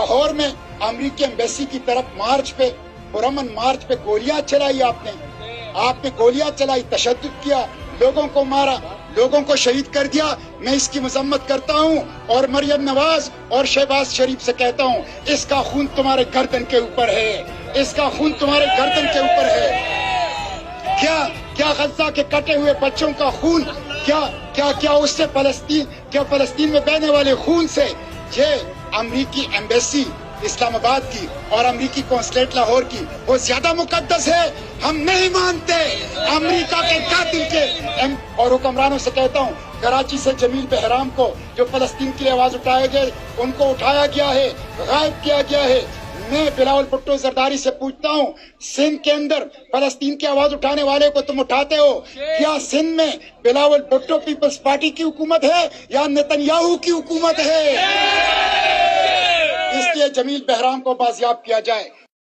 لاہور میں امریکی ایمبیسی کی طرف مارچ پہ پرامن مارچ پہ گولیاں چلائی، آپ نے گولیاں چلائی، تشدد کیا، لوگوں کو مارا، لوگوں کو شہید کر دیا. میں اس کی مذمت کرتا ہوں اور مریم نواز اور شہباز شریف سے کہتا ہوں اس کا خون تمہارے گردن کے اوپر ہے، اس کا خون تمہارے گردن کے اوپر ہے. کیا غزہ کے کٹے ہوئے بچوں کا خون کیا اس سے فلسطین میں بہنے والے خون سے یہ امریکی ایمبیسی اسلام آباد کی اور امریکی قونصلیٹ لاہور کی وہ زیادہ مقدس ہے؟ ہم نہیں مانتے. امریکہ کے قاتل کے اور حکمرانوں سے کہتا ہوں کراچی سے جمیل بہرام کو جو فلسطین کے لیے آواز اٹھائے گئے ان کو اٹھایا گیا ہے، غائب کیا گیا ہے. میں بلاول بھٹو زرداری سے پوچھتا ہوں سندھ کے اندر فلسطین کی آواز اٹھانے والے کو تم اٹھاتے ہو، کیا سندھ میں بلاول بھٹو پیپلز پارٹی کی حکومت ہے یا نتنیاہو کی حکومت ہے؟ اس لیے جمیل بہرام کو بازیاب کیا جائے.